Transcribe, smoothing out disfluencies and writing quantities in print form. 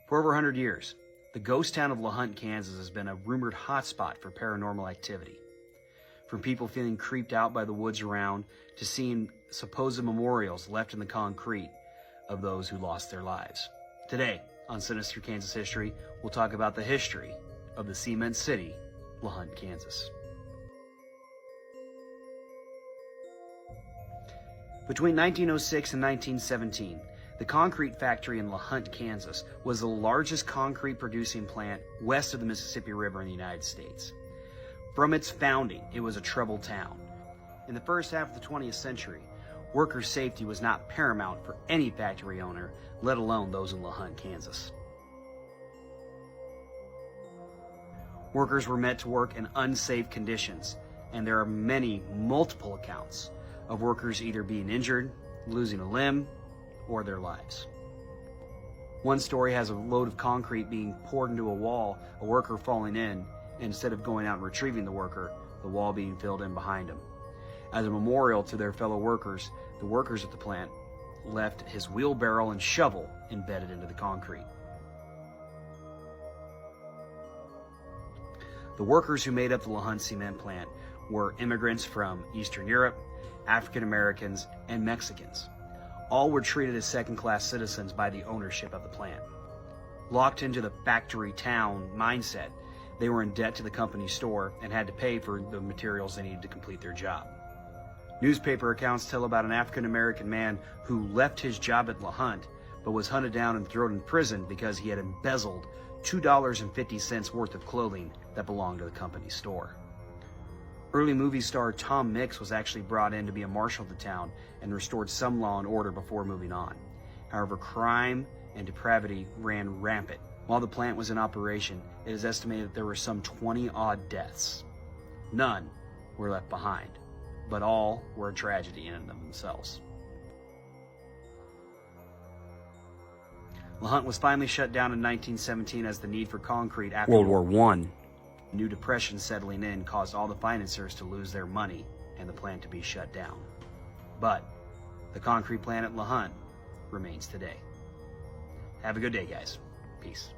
For over 100 years, the ghost town of LaHunt, Kansas has been a rumored hotspot for paranormal activity. From people feeling creeped out by the woods around to seeing supposed memorials left in the concrete of those who lost their lives. Today, on Sinister Kansas History, we'll talk about the history of the cement city, LaHunt, Kansas. Between 1906 and 1917, the concrete factory in LaHunt, Kansas was the largest concrete producing plant west of the Mississippi River in the United States. From its founding, it was a troubled town. In the first half of the 20th century, worker safety was not paramount for any factory owner, let alone those in LaHunt, Kansas. Workers were meant to work in unsafe conditions, and there are multiple accounts of workers either being injured, losing a limb, or their lives. One story has a load of concrete being poured into a wall, a worker falling in, and instead of going out and retrieving the worker, the wall being filled in behind him. As a memorial to their fellow workers, the workers at the plant left his wheelbarrow and shovel embedded into the concrete. The workers who made up the LaHunt cement plant were immigrants from Eastern Europe, African Americans, and Mexicans. All were treated as second-class citizens by the ownership of the plant. Locked into the factory town mindset, they were in debt to the company store and had to pay for the materials they needed to complete their job. Newspaper accounts tell about an African American man who left his job at LaHunt but was hunted down and thrown in prison because he had embezzled $2.50 worth of clothing that belonged to the company store. Early movie star Tom Mix was actually brought in to be a marshal of the town and restored some law and order before moving on. However, crime and depravity ran rampant. While the plant was in operation, it is estimated that there were some 20-odd deaths. None were left behind, but all were a tragedy in and of themselves. LaHunt was finally shut down in 1917 as the need for concrete after World War I. New depression settling in caused all the financiers to lose their money and the plant to be shut down. But the concrete plant at LaHunt remains today. Have a good day, guys. Peace.